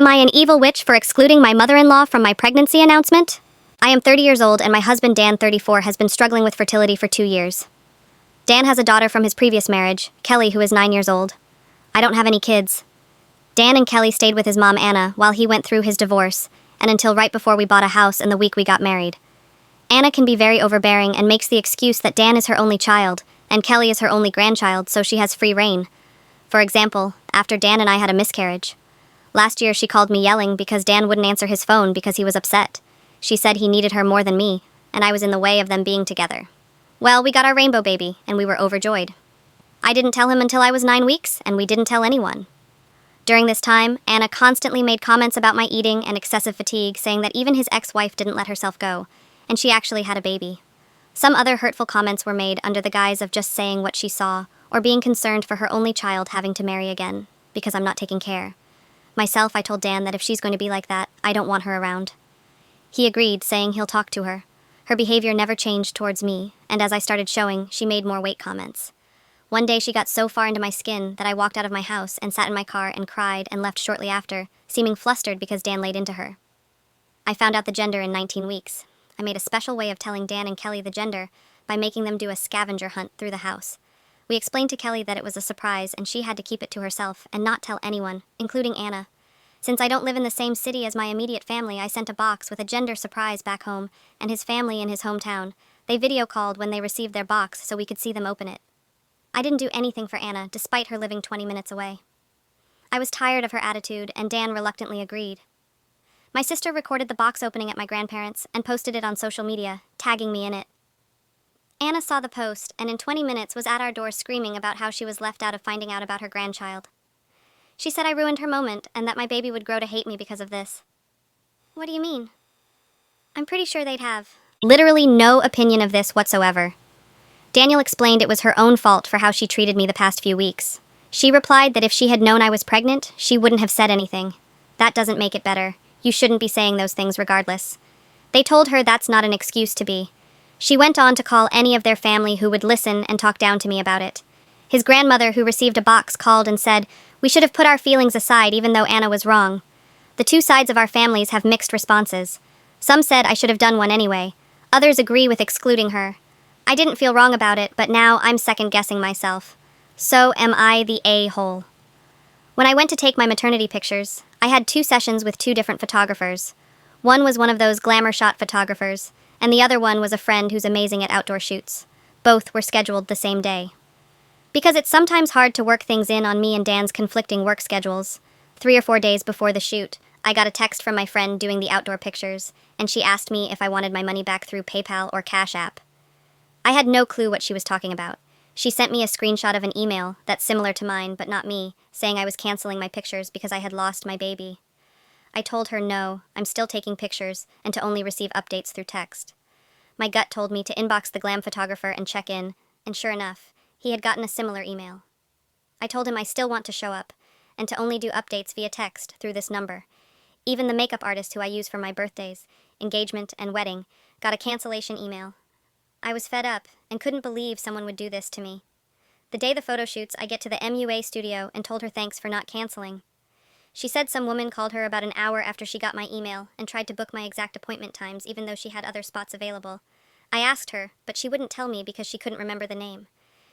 Am I an evil witch for excluding my mother-in-law from my pregnancy announcement? I am 30 years old and my husband Dan, 34, has been struggling with fertility for 2 years. Dan has a daughter from his previous marriage, Kelly, who is 9 years old. I don't have any kids. Dan and Kelly stayed with his mom, Anna, while he went through his divorce, and until right before we bought a house and the week we got married. Anna can be very overbearing and makes the excuse that Dan is her only child, and Kelly is her only grandchild, so she has free reign. For example, after Dan and I had a miscarriage. Last year she called me yelling because Dan wouldn't answer his phone because he was upset. She said he needed her more than me, and I was in the way of them being together. Well, we got our rainbow baby, and we were overjoyed. I didn't tell him until I was 9 weeks, and we didn't tell anyone. During this time, Anna constantly made comments about my eating and excessive fatigue, saying that even his ex-wife didn't let herself go, and she actually had a baby. Some other hurtful comments were made under the guise of just saying what she saw, or being concerned for her only child having to marry again, because I'm not taking care. Myself, I told Dan that if she's going to be like that, I don't want her around. He agreed, saying he'll talk to her. Her behavior never changed towards me, and as I started showing, she made more weight comments. One day she got so far into my skin that I walked out of my house and sat in my car and cried and left shortly after, seeming flustered because Dan laid into her. I found out the gender in 19 weeks. I made a special way of telling Dan and Kelly the gender by making them do a scavenger hunt through the house. We explained to Kelly that it was a surprise and she had to keep it to herself and not tell anyone, including Anna. Since I don't live in the same city as my immediate family, I sent a box with a gender surprise back home and his family in his hometown. They video called when they received their box so we could see them open it. I didn't do anything for Anna, despite her living 20 minutes away. I was tired of her attitude, and Dan reluctantly agreed. My sister recorded the box opening at my grandparents' and posted it on social media, tagging me in it. Anna saw the post, and in 20 minutes was at our door screaming about how she was left out of finding out about her grandchild. She said I ruined her moment, and that my baby would grow to hate me because of this. What do you mean? I'm pretty sure they'd have literally no opinion of this whatsoever. Daniel explained it was her own fault for how she treated me the past few weeks. She replied that if she had known I was pregnant, she wouldn't have said anything. That doesn't make it better. You shouldn't be saying those things regardless. They told her that's not an excuse to be. She went on to call any of their family who would listen and talk down to me about it. His grandmother, who received a box, called and said, "We should have put our feelings aside even though Anna was wrong." The two sides of our families have mixed responses. Some said I should have done one anyway. Others agree with excluding her. I didn't feel wrong about it, but now I'm second-guessing myself. So am I the a-hole. When I went to take my maternity pictures, I had 2 sessions with 2 different photographers. One was one of those glamour shot photographers, and the other one was a friend who's amazing at outdoor shoots. Both were scheduled the same day. Because it's sometimes hard to work things in on me and Dan's conflicting work schedules. 3 or 4 days before the shoot, I got a text from my friend doing the outdoor pictures, and she asked me if I wanted my money back through PayPal or Cash App. I had no clue what she was talking about. She sent me a screenshot of an email that's similar to mine, but not me, saying I was canceling my pictures because I had lost my baby. I told her no, I'm still taking pictures, and to only receive updates through text. My gut told me to inbox the glam photographer and check in, and sure enough, he had gotten a similar email. I told him I still want to show up, and to only do updates via text through this number. Even the makeup artist who I use for my birthdays, engagement, and wedding got a cancellation email. I was fed up and couldn't believe someone would do this to me. The day the photo shoots, I get to the MUA studio and told her thanks for not canceling. She said some woman called her about an hour after she got my email and tried to book my exact appointment times even though she had other spots available. I asked her, but she wouldn't tell me because she couldn't remember the name.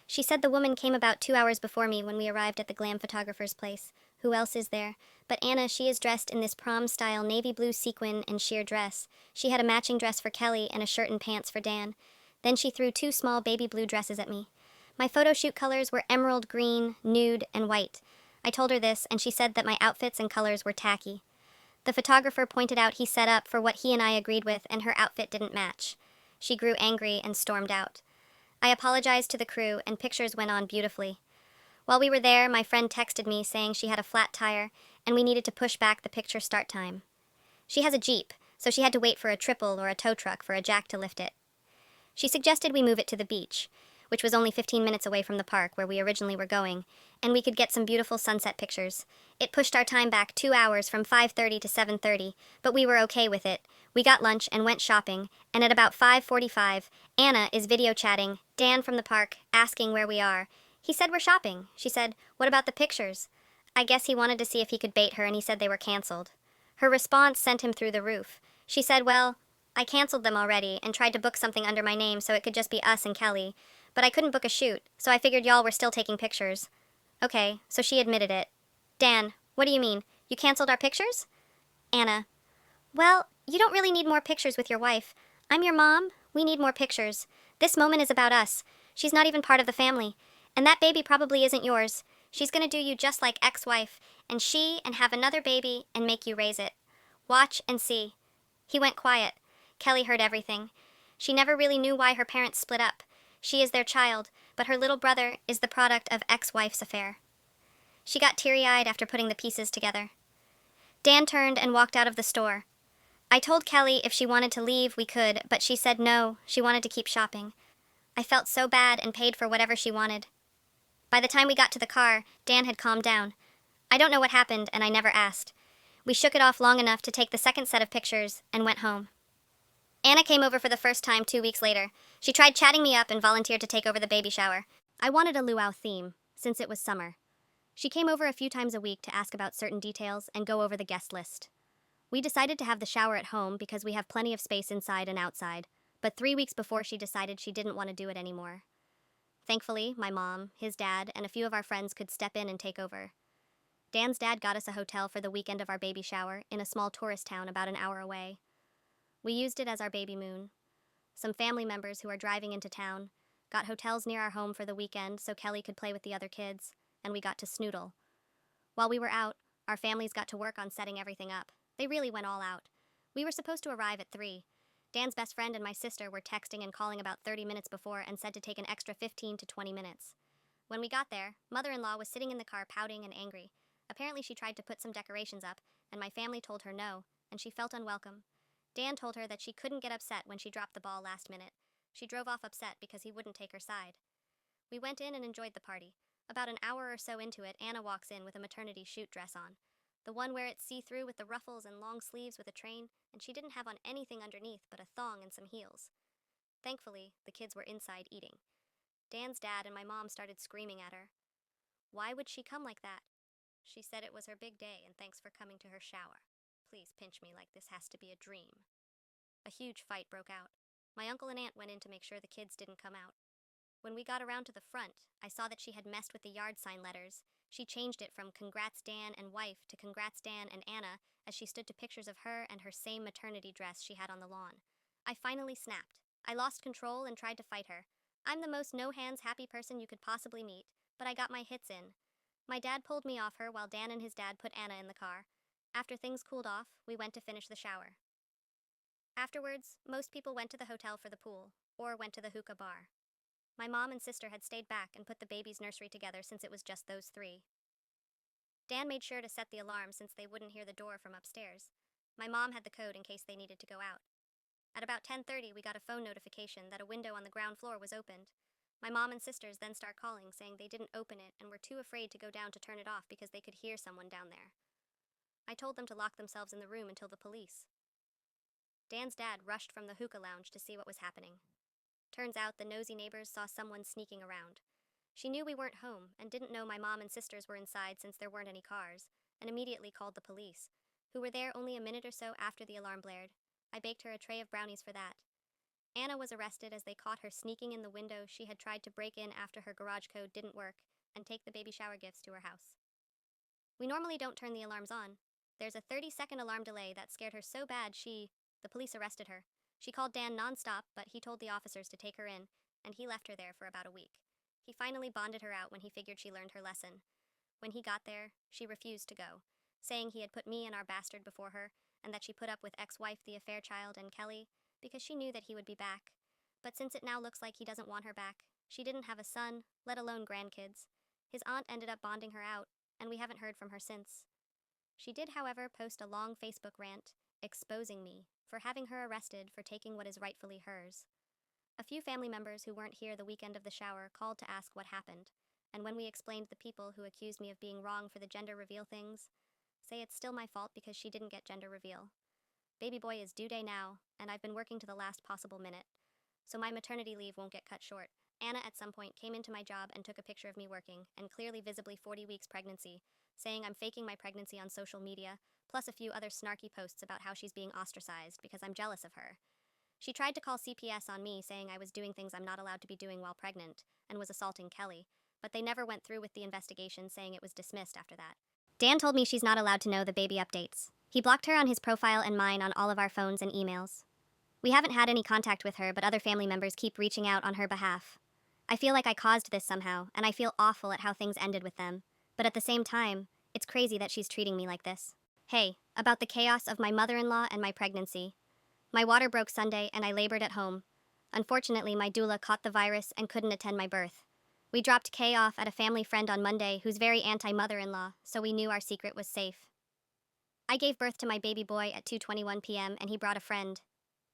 She said the woman came about 2 hours before me when we arrived at the glam photographer's place. Who else is there? But Anna, she is dressed in this prom-style navy blue sequin and sheer dress. She had a matching dress for Kelly and a shirt and pants for Dan. Then she threw 2 small baby blue dresses at me. My photo shoot colors were emerald green, nude, and white. I told her this, and she said that my outfits and colors were tacky. The photographer pointed out he set up for what he and I agreed with, and her outfit didn't match. She grew angry and stormed out. I apologized to the crew, and pictures went on beautifully. While we were there, my friend texted me saying she had a flat tire, and we needed to push back the picture start time. She has a Jeep, so she had to wait for a triple or a tow truck for a jack to lift it. She suggested we move it to the beach, which was only 15 minutes away from the park where we originally were going, and we could get some beautiful sunset pictures. It pushed our time back 2 hours from 5:30 to 7:30, but we were okay with it. We got lunch and went shopping, and at about 5:45, Anna is video chatting Dan from the park, asking where we are. He said we're shopping. She said, "What about the pictures?" I guess he wanted to see if he could bait her, and he said they were canceled. Her response sent him through the roof. She said, "Well, I canceled them already and tried to book something under my name so it could just be us and Kelly. But I couldn't book a shoot, so I figured y'all were still taking pictures." Okay, so she admitted it. Dan, what do you mean? You canceled our pictures? Anna, well, you don't really need more pictures with your wife. I'm your mom. We need more pictures. This moment is about us. She's not even part of the family. And that baby probably isn't yours. She's gonna do you just like ex-wife, and have another baby and make you raise it. Watch and see. He went quiet. Kelly heard everything. She never really knew why her parents split up. She is their child, but her little brother is the product of ex-wife's affair. She got teary-eyed after putting the pieces together. Dan turned and walked out of the store. I told Kelly if she wanted to leave, we could, but she said no, she wanted to keep shopping. I felt so bad and paid for whatever she wanted. By the time we got to the car, Dan had calmed down. I don't know what happened, and I never asked. We shook it off long enough to take the second set of pictures and went home. Anna came over for the first time 2 weeks later. She tried chatting me up and volunteered to take over the baby shower. I wanted a luau theme, since it was summer. She came over a few times a week to ask about certain details and go over the guest list. We decided to have the shower at home because we have plenty of space inside and outside, but 3 weeks before she decided she didn't want to do it anymore. Thankfully, my mom, his dad, and a few of our friends could step in and take over. Dan's dad got us a hotel for the weekend of our baby shower in a small tourist town about an hour away. We used it as our baby moon. Some family members who are driving into town got hotels near our home for the weekend so Kelly could play with the other kids, and we got to snoodle. While we were out, our families got to work on setting everything up. They really went all out. We were supposed to arrive at 3. Dan's best friend and my sister were texting and calling about 30 minutes before and said to take an extra 15 to 20 minutes. When we got there, mother-in-law was sitting in the car pouting and angry. Apparently she tried to put some decorations up, and my family told her no, and she felt unwelcome. Dan told her that she couldn't get upset when she dropped the ball last minute. She drove off upset because he wouldn't take her side. We went in and enjoyed the party. About an hour or so into it, Anna walks in with a maternity shoot dress on. The one where it's see-through with the ruffles and long sleeves with a train, and she didn't have on anything underneath but a thong and some heels. Thankfully, the kids were inside eating. Dan's dad and my mom started screaming at her. Why would she come like that? She said it was her big day and thanks for coming to her shower. Please pinch me like this has to be a dream. A huge fight broke out. My uncle and aunt went in to make sure the kids didn't come out. When we got around to the front, I saw that she had messed with the yard sign letters. She changed it from Congrats Dan and Wife to Congrats Dan and Anna as she stood to pictures of her and her same maternity dress she had on the lawn. I finally snapped. I lost control and tried to fight her. I'm the most no-hands happy person you could possibly meet, but I got my hits in. My dad pulled me off her while Dan and his dad put Anna in the car. After things cooled off, we went to finish the shower. Afterwards, most people went to the hotel for the pool, or went to the hookah bar. My mom and sister had stayed back and put the baby's nursery together since it was just those 3. Dan made sure to set the alarm since they wouldn't hear the door from upstairs. My mom had the code in case they needed to go out. At about 10:30, we got a phone notification that a window on the ground floor was opened. My mom and sisters then start calling, saying they didn't open it and were too afraid to go down to turn it off because they could hear someone down there. I told them to lock themselves in the room until the police. Dan's dad rushed from the hookah lounge to see what was happening. Turns out the nosy neighbors saw someone sneaking around. She knew we weren't home and didn't know my mom and sisters were inside since there weren't any cars, and immediately called the police, who were there only a minute or so after the alarm blared. I baked her a tray of brownies for that. Anna was arrested as they caught her sneaking in the window she had tried to break in after her garage code didn't work and take the baby shower gifts to her house. We normally don't turn the alarms on. There's a 30-second alarm delay that scared her so bad the police arrested her. She called Dan nonstop, but he told the officers to take her in, and he left her there for about a week. He finally bonded her out when he figured she learned her lesson. When he got there, she refused to go, saying he had put me and our bastard before her, and that she put up with ex-wife the affair child and Kelly, because she knew that he would be back. But since it now looks like he doesn't want her back, she didn't have a son, let alone grandkids. His aunt ended up bonding her out, and we haven't heard from her since. She did, however, post a long Facebook rant, exposing me for having her arrested for taking what is rightfully hers. A few family members who weren't here the weekend of the shower called to ask what happened, and when we explained the people who accused me of being wrong for the gender reveal things, say it's still my fault because she didn't get gender reveal. Baby boy is due day now, and I've been working to the last possible minute, so my maternity leave won't get cut short. Anna at some point came into my job and took a picture of me working, and clearly visibly 40 weeks pregnancy, saying I'm faking my pregnancy on social media, plus a few other snarky posts about how she's being ostracized because I'm jealous of her. She tried to call CPS on me, saying I was doing things I'm not allowed to be doing while pregnant, and was assaulting Kelly, but they never went through with the investigation, saying it was dismissed after that. Dan told me she's not allowed to know the baby updates. He blocked her on his profile and mine on all of our phones and emails. We haven't had any contact with her, but other family members keep reaching out on her behalf. I feel like I caused this somehow, and I feel awful at how things ended with them. But at the same time, it's crazy that she's treating me like this. Hey, about the chaos of my mother-in-law and my pregnancy. My water broke Sunday and I labored at home. Unfortunately, my doula caught the virus and couldn't attend my birth. We dropped Kay off at a family friend on Monday who's very anti-mother-in-law, so we knew our secret was safe. I gave birth to my baby boy at 2:21 p.m. and he brought a friend.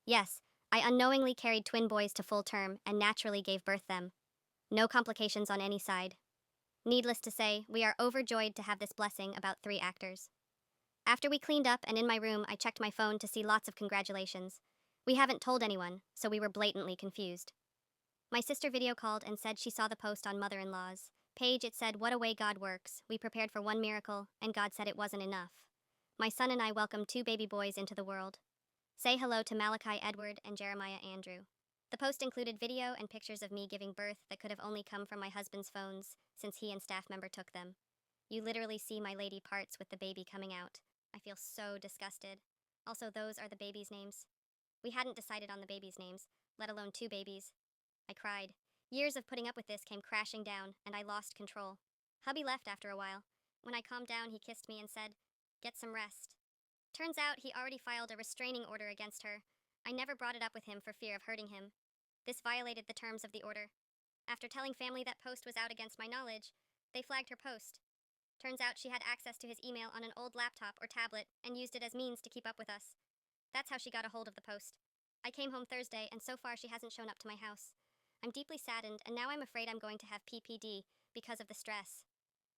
Yes, I unknowingly carried twin boys to full term and naturally gave birth them. No complications on any side. Needless to say, we are overjoyed to have this blessing about 3 actors. After we cleaned up and in my room, I checked my phone to see lots of congratulations. We haven't told anyone, so we were blatantly confused. My sister video called and said she saw the post on mother-in-law's page. It said, "What a way God works. We prepared for one miracle, and God said it wasn't enough." My son and I welcomed 2 baby boys into the world. Say hello to Malachi Edward and Jeremiah Andrew. The post included video and pictures of me giving birth that could have only come from my husband's phones, since he and staff member took them. You literally see my lady parts with the baby coming out. I feel so disgusted. Also, those are the babies' names. We hadn't decided on the babies' names, let alone 2 babies. I cried. Years of putting up with this came crashing down, and I lost control. Hubby left after a while. When I calmed down, he kissed me and said, "Get some rest." Turns out he already filed a restraining order against her. I never brought it up with him for fear of hurting him. This violated the terms of the order. After telling family that post was out against my knowledge, they flagged her post. Turns out she had access to his email on an old laptop or tablet and used it as means to keep up with us. That's how she got a hold of the post. I came home Thursday, and so far she hasn't shown up to my house. I'm deeply saddened, and now I'm afraid I'm going to have PPD because of the stress.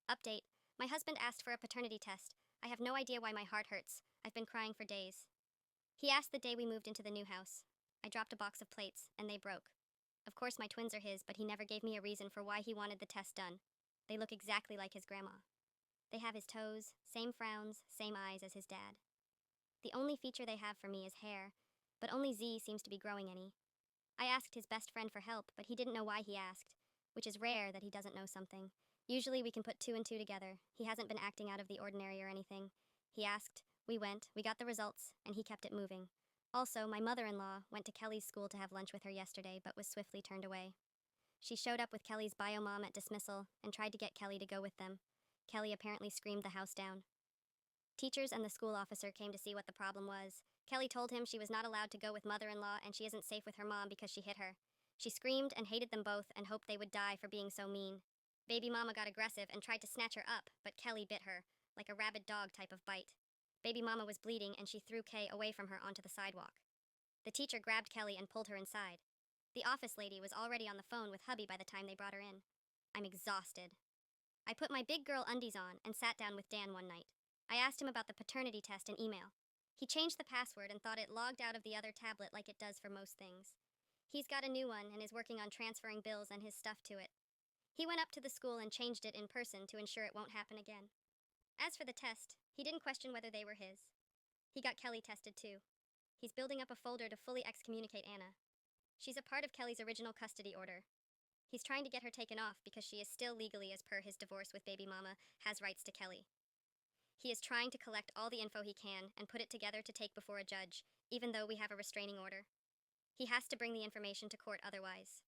Update. My husband asked for a paternity test. I have no idea why my heart hurts. I've been crying for days. He asked the day we moved into the new house. I dropped a box of plates, and they broke. Of course my twins are his, but he never gave me a reason for why he wanted the test done. They look exactly like his grandma. They have his toes, same frowns, same eyes as his dad. The only feature they have for me is hair, but only Z seems to be growing any. I asked his best friend for help, but he didn't know why he asked, which is rare that he doesn't know something. Usually we can put 2 and 2 together. He hasn't been acting out of the ordinary or anything. He asked, we went, we got the results, and he kept it moving. Also, my mother-in-law went to Kelly's school to have lunch with her yesterday, but was swiftly turned away. She showed up with Kelly's bio mom at dismissal and tried to get Kelly to go with them. Kelly apparently screamed the house down. Teachers and the school officer came to see what the problem was. Kelly told him she was not allowed to go with mother-in-law and she isn't safe with her mom because she hit her. She screamed and hated them both and hoped they would die for being so mean. Baby mama got aggressive and tried to snatch her up, but Kelly bit her, like a rabid dog type of bite. Baby mama was bleeding and she threw Kay away from her onto the sidewalk. The teacher grabbed Kelly and pulled her inside. The office lady was already on the phone with hubby by the time they brought her in. I'm exhausted. I put my big girl undies on and sat down with Dan one night. I asked him about the paternity test and email. He changed the password and thought it logged out of the other tablet like it does for most things. He's got a new one and is working on transferring bills and his stuff to it. He went up to the school and changed it in person to ensure it won't happen again. As for the test, he didn't question whether they were his. He got Kelly tested too. He's building up a folder to fully excommunicate Anna. She's a part of Kelly's original custody order. He's trying to get her taken off because she is still legally, as per his divorce with baby mama, has rights to Kelly. He is trying to collect all the info he can and put it together to take before a judge, even though we have a restraining order. He has to bring the information to court otherwise.